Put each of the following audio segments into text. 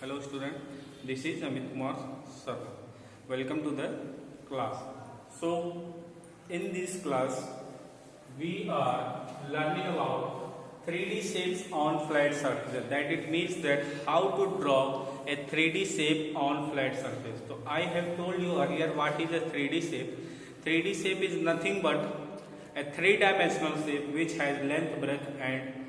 Hello student, this is Amit Kumar sir. Welcome to the class. So in this class we are learning about 3D shapes on flat surface. That it means that how to draw a 3D shape on flat surface. So I have told you earlier what is a 3D shape. 3D shape is nothing but a three-dimensional shape which has length, breadth and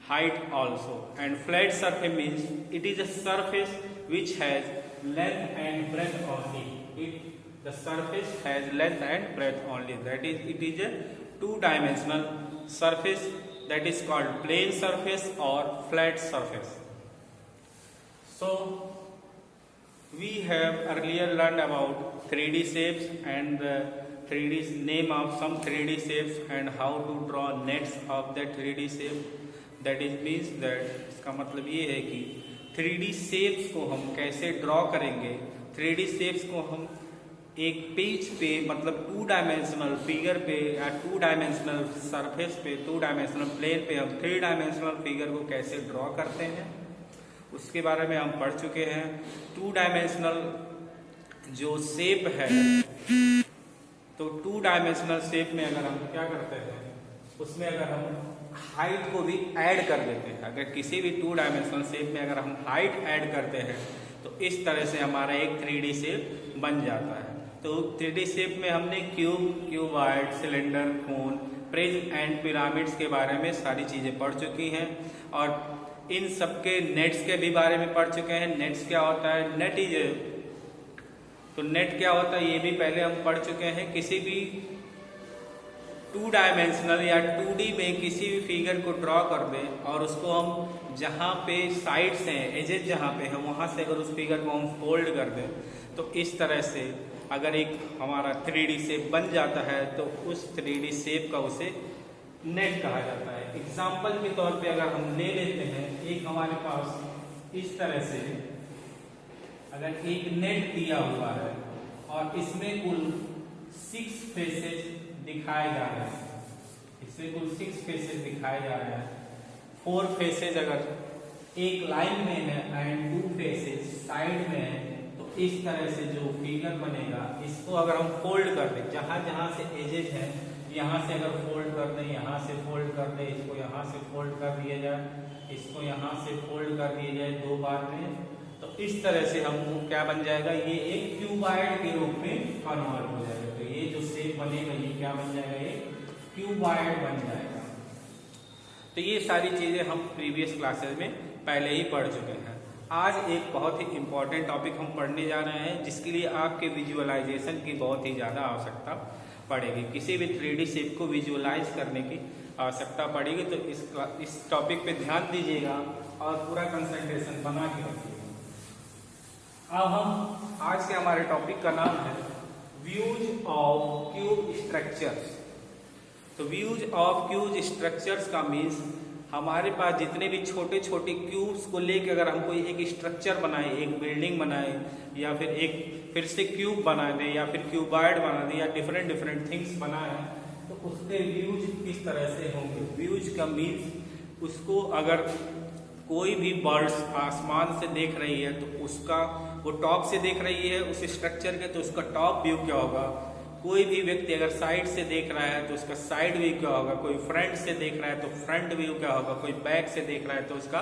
height also, and flat surface means it is a surface which has length and breadth only. The surface has length and breadth only. That is, it is a two-dimensional surface, that is called plane surface or flat surface. So we have earlier learned about 3D shapes and the 3D name of some 3D shapes and how to draw nets of that 3D shape. That is means that इसका मतलब ये है कि 3D shapes को हम कैसे draw करेंगे। 3D shapes को हम एक पेज पे मतलब टू डायमेंशनल फिगर पे या टू डायमेंशनल सरफेस पे, टू डायमेंशनल प्लेन पे हम 3 डायमेंशनल फिगर को कैसे ड्रॉ करते हैं उसके बारे में हम पढ़ चुके हैं। टू डायमेंशनल जो शेप है, तो टू डायमेंशनल शेप में अगर हम क्या करते हैं, उसमें अगर हम हाइट को भी ऐड कर देते हैं, अगर किसी भी टू डायमेंशनल शेप में अगर हम हाइट ऐड करते हैं तो इस तरह से हमारा एक 3D शेप बन जाता है। तो 3D शेप में हमने cube, cuboid, cylinder, cone, prism and pyramids के बारे में सारी चीजें पढ़ चुकी हैं और इन सबके नेट्स के भी बारे में पढ़ चुके हैं। नेट्स क्या होता है, नेट इज, तो नेट क्या होता है ये भी पहले हम पढ़ चुके हैं। किसी भी टू डायमेंशनल या 2D में किसी भी फिगर को ड्रॉ कर दें और उसको हम जहाँ पे साइड्स हैं, एजेस जहाँ पे हैं, वहाँ से अगर उस फिगर को हम फोल्ड कर दें तो इस तरह से अगर एक हमारा 3D शेप बन जाता है तो उस 3D शेप का उसे नेट कहा जाता है। एग्जाम्पल के तौर पे अगर हम ले लेते हैं, एक हमारे पास इस तरह से अगर एक नेट दिया हुआ है और इसमें कुल 6 फेसेस दिखाए जा रहे हैं, इससे कुल 6 फेसेस दिखाए जा रहे हैं। 4 फेसेस अगर एक लाइन में है एंड 2 फेसेस साइड में है तो इस तरह से जो फिगर बनेगा, इसको अगर हम फोल्ड कर दें, जहां जहां से एजेस हैं यहां से अगर फोल्ड कर दें, यहां से फोल्ड कर दें, इसको यहां से फोल्ड कर दिया जाए, इसको यहां से फोल्ड कर दिया जाए 2 बार में, तो इस तरह से हमको क्या बन जाएगा, ये एक क्यूबॉइड के रूप में कन्वर्ट हो जाएगा। तो ये जो शेप बनेगा ये क्या बन जाएगा, ये क्यूबॉइड बन जाएगा। तो ये सारी चीजें हम प्रीवियस क्लासेस में पहले ही पढ़ चुके हैं। आज एक बहुत ही इंपॉर्टेंट टॉपिक हम पढ़ने जा रहे हैं जिसके लिए आपके विजुअलाइजेशन की बहुत ही ज्यादा आवश्यकता पड़ेगी। किसी भी 3D शेप को विजुअलाइज करने की आवश्यकता पड़ेगी, तो इस टॉपिक पे ध्यान दीजिएगा और पूरा कंसंट्रेशन बना के रखिएगा। अब हम आज के हमारे टॉपिक का नाम है व्यूज ऑफ क्यूब स्ट्रक्चर्स। तो व्यूज ऑफ क्यूब स्ट्रक्चर्स का मीन्स हमारे पास जितने भी छोटे छोटे क्यूब्स को लेकर अगर हम कोई एक स्ट्रक्चर बनाए, एक बिल्डिंग बनाए या फिर से क्यूब बना दें या फिर क्यूबॉइड बना दें या डिफरेंट थिंग्स बनाए, तो उसके व्यूज किस तरह से होंगे। व्यूज का मीन्स उसको अगर कोई भी बर्ड्स आसमान से देख रही है तो उसका, वो टॉप से देख रही है उस स्ट्रक्चर के, तो उसका टॉप व्यू क्या होगा। कोई भी व्यक्ति अगर साइड से देख रहा है तो उसका साइड व्यू क्या होगा, कोई फ्रंट से देख रहा है तो फ्रंट व्यू क्या होगा, कोई बैक से देख रहा है तो उसका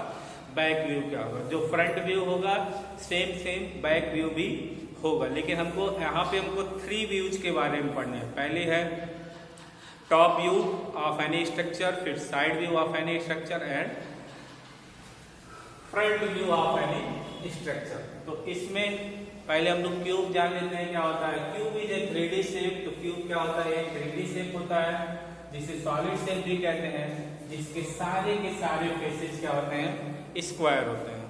बैक व्यू क्या होगा। जो फ्रंट व्यू होगा सेम बैक व्यू भी होगा। लेकिन हमको यहाँ पे 3 व्यूज के बारे में पढ़ने हैं। पहले है top view of any structure, फिर side view of any structure and front view of any structure. तो इसमें पहले हम लोग क्यूब जान लेते हैं क्या होता है। Cube is a 3D shape. तो क्यूब क्या होता है, एक 3D शेप होता है जिसे सॉलिड शेप भी कहते हैं, जिसके सारे के सारे फेसेस क्या होते हैं, स्क्वायर होते हैं।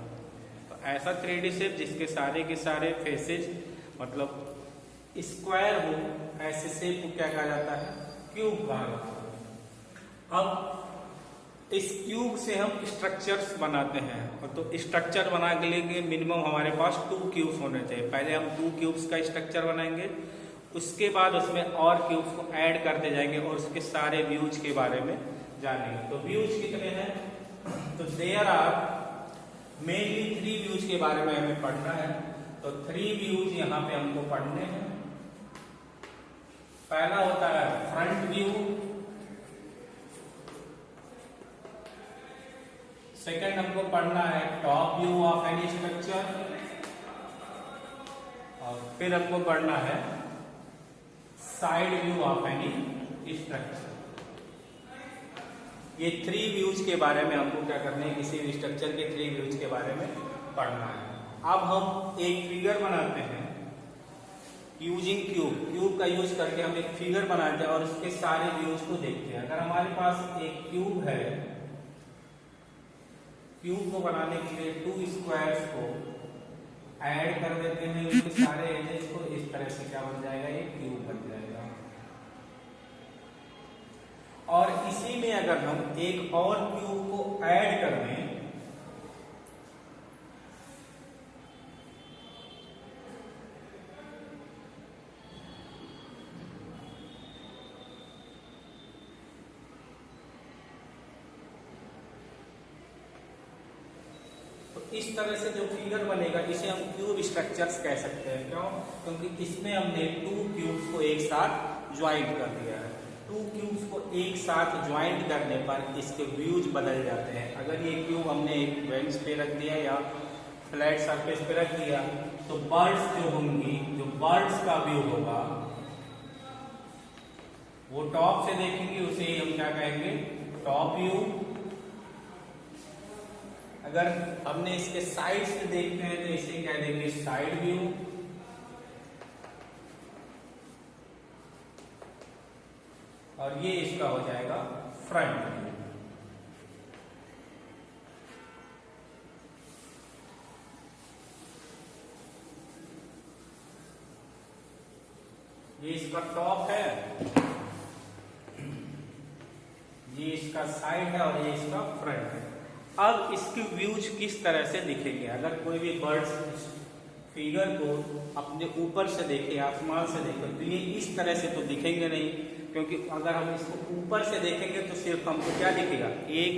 तो ऐसा 3D शेप जिसके सारे के सारे फेसेस मतलब स्क्वायर हो, ऐसे शेप को क्या कहा जाता है, क्यूब कहा जाता है। अब इस क्यूब से हम स्ट्रक्चर्स बनाते हैं, और तो स्ट्रक्चर बनाने के लिए मिनिमम हमारे पास 2 क्यूब्स होने चाहिए। पहले हम 2 क्यूब्स का स्ट्रक्चर बनाएंगे, उसके बाद उसमें और क्यूब्स को ऐड करते जाएंगे और उसके सारे व्यूज के बारे में जानेंगे। तो व्यूज कितने हैं, तो there are mainly three views के बारे में हमें पढ़ना है, तो थ्री व्यूज यहाँ पे हमको पढ़ने हैं। पहला होता है फ्रंट व्यू, सेकंड हमको पढ़ना है top view of any structure, और फिर हमको पढ़ना है side view of any structure. ये थ्री व्यूज के बारे में हमको क्या करना है, किसी भी स्ट्रक्चर के थ्री व्यूज के बारे में पढ़ना है। अब हम एक फिगर बनाते हैं यूजिंग क्यूब। क्यूब का यूज करके हम एक फिगर बनाते हैं और उसके सारे व्यूज को देखते हैं। अगर हमारे पास एक क्यूब है, क्यूब को बनाने के लिए टू स्क्वायर्स को ऐड कर देते हैं, उसके सारे एजेस को, इस तरह से क्या बन जाएगा, ये क्यूब बन जाएगा। और इसी में अगर हम एक और क्यूब को ऐड कर दें, तो इस तरह से जो फिगर बनेगा इसे हम क्यूब स्ट्रक्चर्स कह सकते हैं। क्यों? क्योंकि इसमें हमने टू क्यूब्स को एक साथ ज्वाइंट कर दिया है। टू क्यूब्स को एक साथ ज्वाइंट करने पर इसके व्यूज बदल जाते हैं। अगर ये क्यूब हमने एक बेंच पे रख दिया या फ्लैट सरफेस पे रख दिया, तो बर्ड्स जो होंगी, जो बर्ड्स का व्यू होगा वो टॉप से देखेंगे, उसे ही हम क्या कहेंगे, टॉप व्यू। अगर हमने इसके साइड से देखते हैं तो इसे कह देंगे साइड व्यू। और ये इसका हो जाएगा फ्रंट व्यू। ये इसका टॉप है, ये इसका साइड है और ये इसका फ्रंट है। अब इसके व्यूज किस तरह से दिखेंगे? अगर कोई भी बर्ड्स फिगर को अपने ऊपर से देखे, आसमान से देखे, तो ये इस तरह से तो दिखेंगे नहीं, क्योंकि अगर हम इसको ऊपर से देखेंगे तो सिर्फ हमको क्या दिखेगा, एक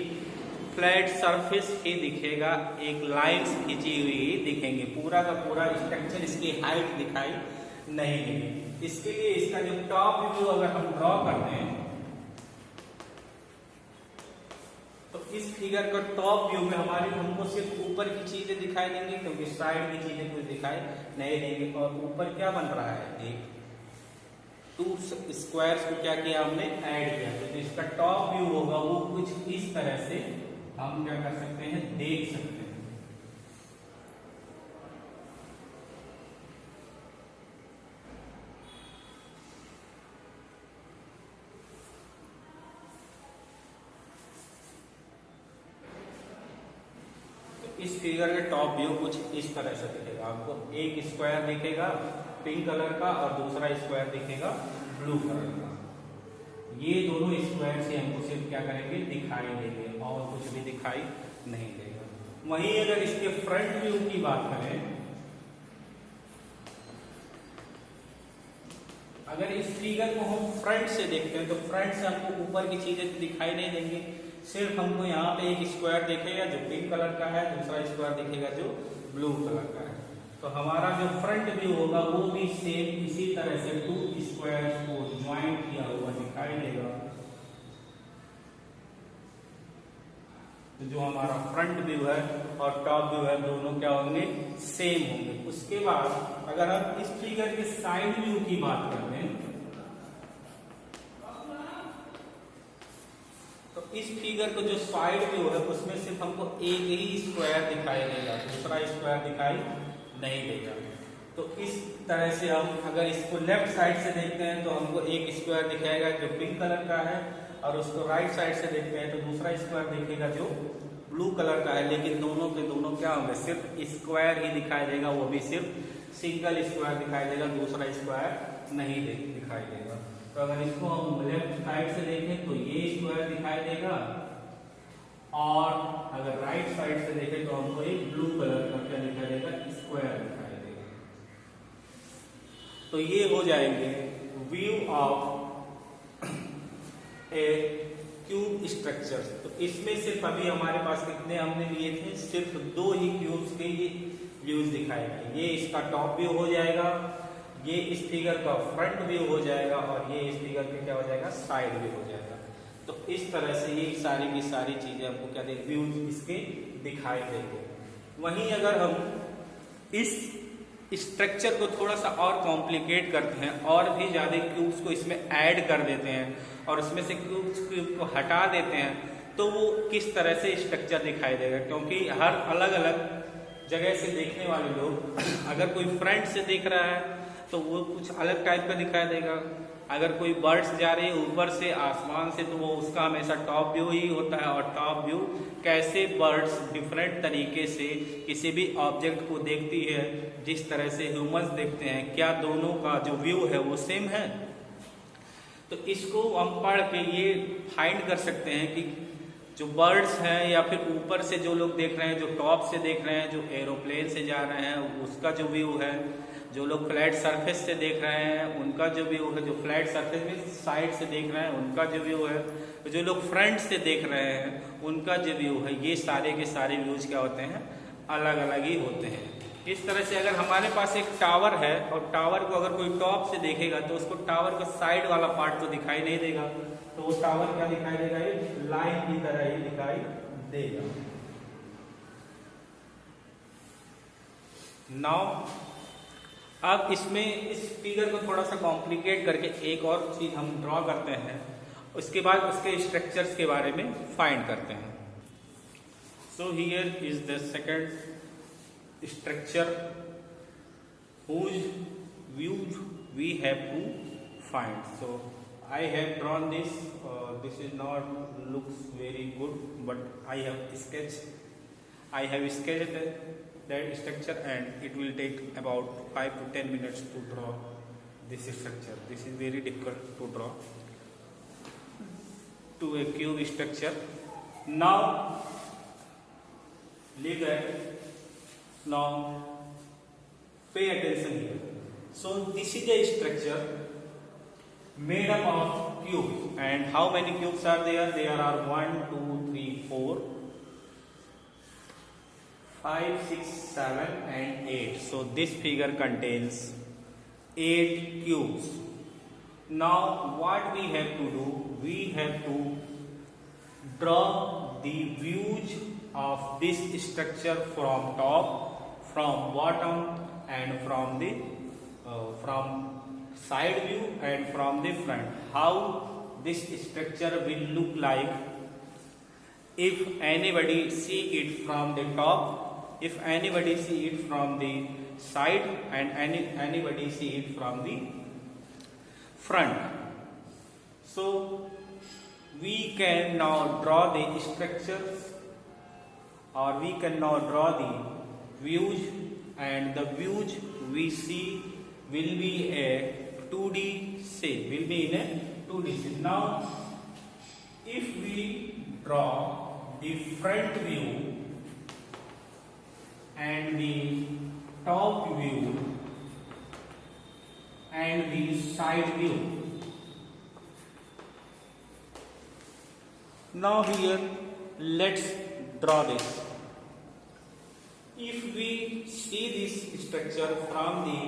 फ्लैट सरफेस ही दिखेगा, एक लाइंस खींची हुई दिखेंगे, पूरा का पूरा स्ट्रक्चर, इसकी हाइट दिखाई नहीं देगी। इसके लिए इसका जो टॉप व्यू अगर हम ड्रॉ करते हैं, तो इस फिगर का टॉप व्यू में हमको सिर्फ ऊपर की चीजें दिखाई देंगी, क्योंकि साइड की चीजें कुछ दिखाई नहीं देंगी। और ऊपर क्या बन रहा है, एक टू स्क्वायर्स को क्या किया, हमने ऐड किया। तो इसका टॉप व्यू होगा वो कुछ इस तरह से हम क्या कर सकते हैं, देख सकते हैं। इस फिगर का टॉप व्यू कुछ इस तरह से दिखेगा। आपको एक स्क्वायर दिखेगा पिंक कलर का और दूसरा स्क्वायर दिखेगा ब्लू कलर का। ये दोनों स्क्वायर से हमको सिर्फ क्या करेंगे, दिखाई देंगे, और कुछ भी दिखाई नहीं देगा। वहीं अगर इसके फ्रंट व्यू की बात करें, अगर इस फिगर को हम फ्रंट से देखते हैं तो फ्रंट से हमको ऊपर की चीजें दिखाई नहीं देंगी, सिर्फ हमको यहाँ पे एक स्क्वायर दिखेगा जो पिंक कलर का है, दूसरा स्क्वायर दिखेगा जो ब्लू कलर का है। तो हमारा जो फ्रंट व्यू होगा वो भी सेम इसी तरह से टू स्क्वायर्स को ज्वाइंट किया हुआ दिखाई देगा। तो जो हमारा फ्रंट व्यू है और टॉप व्यू है, दोनों क्या होंगे, सेम होंगे। उसके बाद अगर हम इस फिगर के साइड व्यू की बात करते हैं, तो इस फिगर को जो साइड व्यू है उसमें सिर्फ हमको एक ही स्क्वायर दिखाई देगा, दूसरा स्क्वायर दिखाई नहीं देगा। तो इस तरह से हम अगर इसको लेफ्ट साइड से देखते हैं तो हमको एक स्क्वायर दिखाएगा जो पिंक कलर का है, और उसको राइट साइड से देखते हैं तो दूसरा स्क्वायर दिखेगा जो ब्लू कलर का है। लेकिन दोनों के दोनों क्या होंगे, सिर्फ स्क्वायर ही दिखाई देगा, वो भी सिर्फ सिंगल स्क्वायर दिखाई देगा, दूसरा स्क्वायर नहीं दिखाई देगा। तो अगर इसको हम लेफ्ट साइड से देखें तो ये स्क्वायर दिखाई देगा, और अगर राइट साइड से देखें तो हमको एक ब्लू कलर का क्या दिखाई देगा, स्क्वायर दिखाई देगा। तो ये हो जाएंगे view of A cube structures. तो इसमें सिर्फ अभी हमारे पास कितने हमने लिए थे, सिर्फ 2 ही क्यूब्स के ये व्यूज दिखाए गए। ये इसका टॉप व्यू हो जाएगा, ये इस फिगर का फ्रंट व्यू हो जाएगा, और ये इस फिगर का क्या हो जाएगा, साइड व्यू हो जाएगा। तो इस तरह से ये सारी की सारी चीजें हमको क्या देंगे, व्यूज इसके दिखाई देंगे। वहीं अगर हम इस स्ट्रक्चर को थोड़ा सा और कॉम्प्लिकेट करते हैं और भी ज्यादा क्यूब्स को इसमें ऐड कर देते हैं और उसमें से क्यूब को हटा देते हैं, तो वो किस तरह से स्ट्रक्चर दिखाई देगा। क्योंकि हर अलग अलग जगह से देखने वाले लोग अगर कोई फ्रंट से देख रहा है तो वो कुछ अलग टाइप का दिखाई देगा, अगर कोई बर्ड्स जा रही है ऊपर से आसमान से तो वो उसका हमेशा टॉप व्यू ही होता है। और टॉप व्यू कैसे बर्ड्स डिफरेंट तरीके से किसी भी ऑब्जेक्ट को देखती है, जिस तरह से ह्यूमंस देखते हैं, क्या दोनों का जो व्यू है वो सेम है। तो इसको हम पढ़ के ये फाइंड कर सकते हैं कि जो बर्ड्स हैं या फिर ऊपर से जो लोग देख रहे हैं, जो टॉप से देख रहे हैं, जो एरोप्लेन से जा रहे हैं उसका जो व्यू है, जो लोग फ्लैट सरफेस से देख रहे हैं उनका जो व्यू है, जो फ्लैट सरफेस में साइड से देख रहे हैं उनका जो व्यू है, जो लोग फ्रंट से देख रहे हैं उनका जो व्यू है, ये सारे के सारे व्यूज क्या होते हैं, अलग अलग ही होते हैं। इस तरह से अगर हमारे पास एक टावर है और टावर को अगर कोई टॉप से देखेगा तो उसको टावर का साइड वाला पार्ट तो दिखाई नहीं देगा, तो वो टावर क्या दिखाई देगा, ये लाइन की तरह ही दिखाई देगा। नाउ अब इसमें इस फिगर को थोड़ा सा कॉम्प्लिकेट करके एक और चीज हम ड्रॉ करते हैं, उसके बाद उसके स्ट्रक्चर्स के बारे में फाइंड करते हैं। So here is the second structure whose views we have to find. So I have drawn this. This is not looks very good, but I have sketched that structure, and it will take about 5 to 10 minutes to draw this structure. This is very difficult to draw to a cube structure. Now leave that. Now pay attention here. So this is a structure made up of cubes, and how many cubes are there? There are 1, 2, 3, 4, 5, 6, 7 and 8. So this figure contains 8 cubes. Now what we have to do? We have to draw the views of this structure from top, from bottom, and from the from side view and from the front. How this structure will look like if anybody see it from the top, if anybody see it from the side, and anybody see it from the front. So we can now draw the structures, or we can now draw the views, and the views we see will be a 2D shape, will be in a 2D shape. Now if we draw the front view and the top view and the side view, now here let's draw this. If we see this structure from the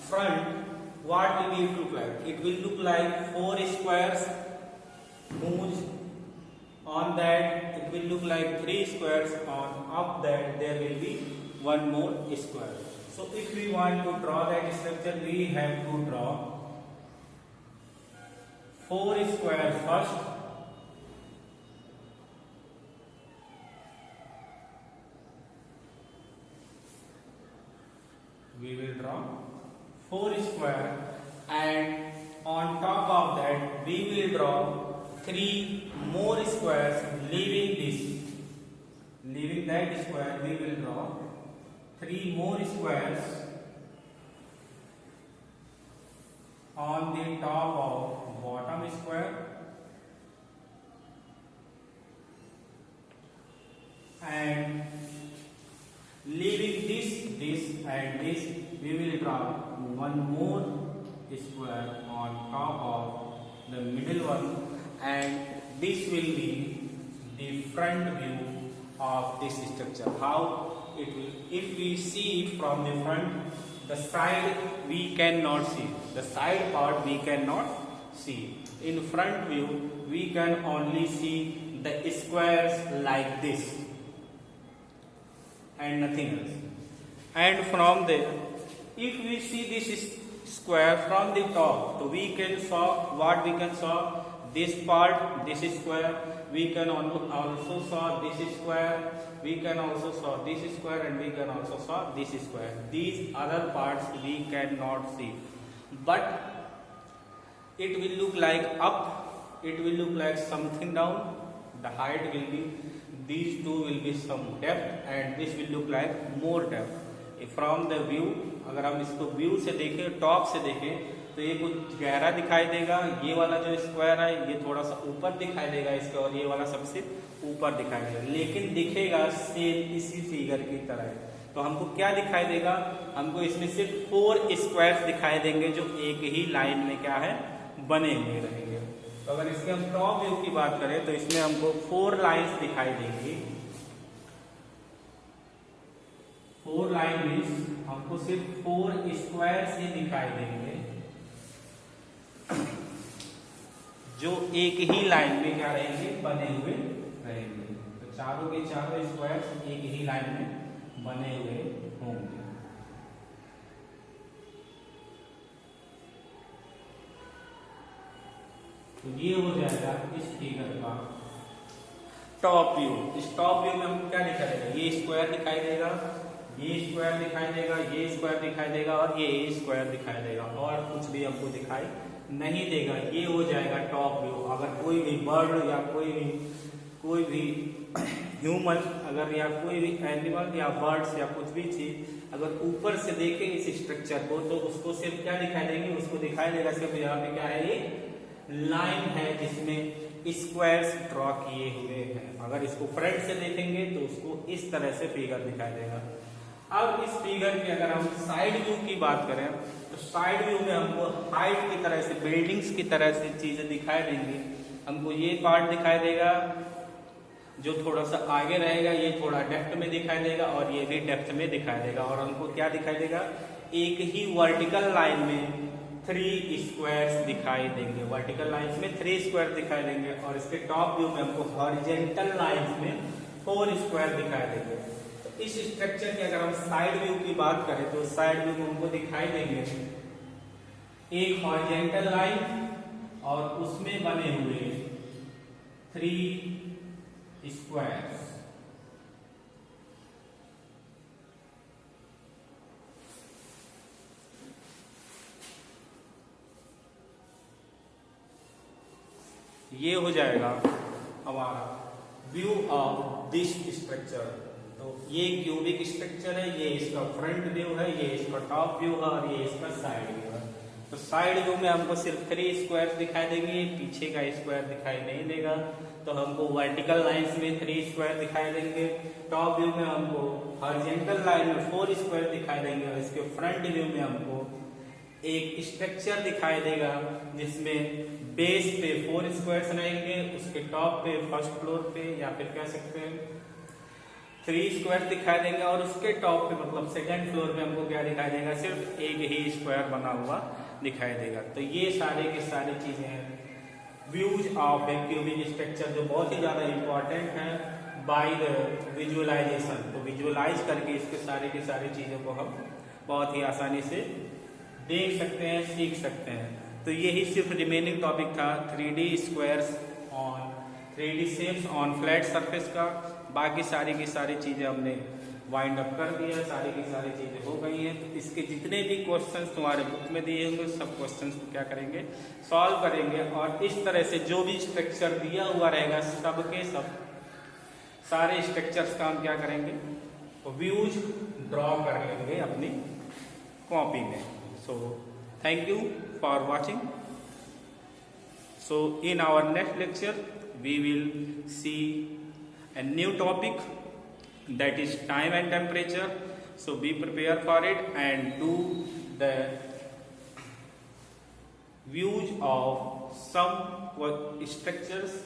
front, what will it look like? It will look like 4 squares moves on that. It will look like 3 squares on up that. There will be one more square. So if we want to draw that structure, we have to draw 4 squares first. We will draw 4 square, and on top of that we will draw 3 more squares, leaving that square. We will draw 3 more squares on the top of bottom square, and leaving this and this, we will draw one more square on top of the middle one, and this will be the front view of this structure. How it will, if we see it from the front, the side we cannot see, the side part we cannot see. In front view we can only see the squares like this and nothing else. And from there, if we see this square from the top, so we can saw what we can saw, this part, this square. We can also saw this square. We can also saw this square, and we can also saw this square. These other parts we cannot see, but it will look like up. It will look like something down. The height will be, these two will be some depth, and this will look like more depth. From the view, अगर हम इसको view से देखें, top से देखें, तो ये कुछ गहरा दिखाई देगा. ये वाला जो स्क्वायर है ये थोड़ा सा ऊपर दिखाई देगा इसके, और ये वाला सबसे ऊपर दिखाई देगा, लेकिन दिखेगा सेम इसी फिगर की तरह. तो हमको क्या दिखाई देगा, हमको इसमें सिर्फ 4 स्क्वायर्स दिखाई देंगे जो एक ही लाइन में क्या है, बने हुए रहेंगे. तो अगर इसके हम टॉप व्यू की बात करें तो इसमें हमको 4 लाइन्स दिखाई देंगी. 4 लाइन मीन्स हमको सिर्फ 4 स्क्वायर से दिखाई देंगे जो एक ही लाइन में क्या रहेंगे, बने हुए रहेंगे. तो चारों के चारों स्क्वायर्स एक ही लाइन में बने हुए होंगे. तो ये हो जाएगा इस फिगर का टॉप व्यू. इस टॉप व्यू में हमको क्या दिखाई देगा, ये स्क्वायर दिखाई देगा, ये स्क्वायर दिखाई देगा, ये स्क्वायर दिखाई देगा, और ये स्क्वायर दिखाई देगा, और कुछ भी हमको दिखाई नहीं देगा. ये हो जाएगा टॉप व्यू. अगर कोई भी बर्ड या कोई भी ह्यूमन, अगर या कोई भी एनिमल या बर्ड्स या कुछ भी चीज अगर ऊपर से देखे इस स्ट्रक्चर को, तो उसको सिर्फ क्या दिखाई देंगे, उसको दिखाई देगा सिर्फ यहाँ पे क्या है, ये लाइन है जिसमें स्क्वायर्स ड्रॉ किए हुए हैं. अगर इसको फ्रंट से देखेंगे तो उसको इस तरह से फिगर दिखाई देगा. अब इस फिगर की अगर हम साइड व्यू की बात करें तो साइड व्यू में हमको हाइट की तरह से, बिल्डिंग्स की तरह से चीजें दिखाई देंगी. हमको ये पार्ट दिखाई देगा जो थोड़ा सा आगे रहेगा, ये थोड़ा डेप्थ में दिखाई देगा, और ये भी डेप्थ में दिखाई देगा. और हमको क्या दिखाई देगा, एक ही वर्टिकल लाइन में 3 स्क्वायर्स दिखाई देंगे. वर्टिकल लाइंस में 3 स्क्वायर दिखाई देंगे, और इसके टॉप व्यू में हमको हॉरिजॉन्टल लाइंस में 4 स्क्वायर दिखाई देंगे. तो इस स्ट्रक्चर की अगर हम साइड व्यू की बात करें तो साइड व्यू में हमको दिखाई देंगे एक हॉरिजॉन्टल लाइन और उसमें बने हुए 3 स्क्वायर्स. ये हो जाएगा हमारा व्यू ऑफ दिस स्ट्रक्चर. तो ये क्यूबिक स्ट्रक्चर है, ये इसका फ्रंट व्यू है, ये इसका टॉप व्यू है, और ये इसका साइड व्यू है. तो साइड व्यू में हमको सिर्फ 3 स्क्वायर दिखाई देंगे, पीछे का स्क्वायर दिखाई नहीं देगा. तो हमको वर्टिकल लाइंस में 3 स्क्वायर दिखाई देंगे. टॉप व्यू में हमको हॉरिजॉन्टल लाइन में 4 स्क्वायर दिखाई देंगे, और इसके फ्रंट व्यू में हमको एक स्ट्रक्चर दिखाई देगा जिसमें बेस पे 4 स्क्वायर्स रहेंगे, उसके टॉप पे, फर्स्ट फ्लोर पे, या फिर कह सकते हैं 3 स्क्वायर दिखाई देंगे, और उसके टॉप पे मतलब सेकंड फ्लोर पे हमको क्या दिखाई देगा, सिर्फ एक ही स्क्वायर बना हुआ दिखाई देगा. तो ये सारे के सारी चीजें हैं views of A cubic structure, जो बहुत ही ज्यादा इंपॉर्टेंट है बाय द विजुअलाइजेशन. तो विजुअलाइज करके इसके सारे की सारी चीजों को हम बहुत ही आसानी से देख सकते हैं, सीख सकते हैं. तो यही सिर्फ रिमेनिंग टॉपिक था 3D squares on 3D shapes on flat surface का. बाकी सारी की सारी चीजें हमने वाइंड अप कर दिया, सारी की सारी चीजें हो गई हैं. तो इसके जितने भी क्वेश्चंस तुम्हारे बुक में दिए होंगे सब क्वेश्चंस को क्या करेंगे, सॉल्व करेंगे, और इस तरह से जो भी स्ट्रक्चर दिया हुआ रहेगा सबके सब सारे स्ट्रक्चर्स का हम क्या करेंगे, व्यूज ड्रॉ कर लेंगे अपनी कॉपी में. So thank you for watching. So in our next lecture we will see a new topic, that is time and temperature. So be prepared for it and do the views of some structures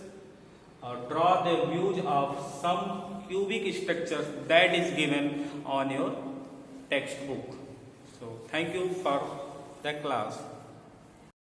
draw the views of some cubic structures that is given on your textbook. So thank you for the class.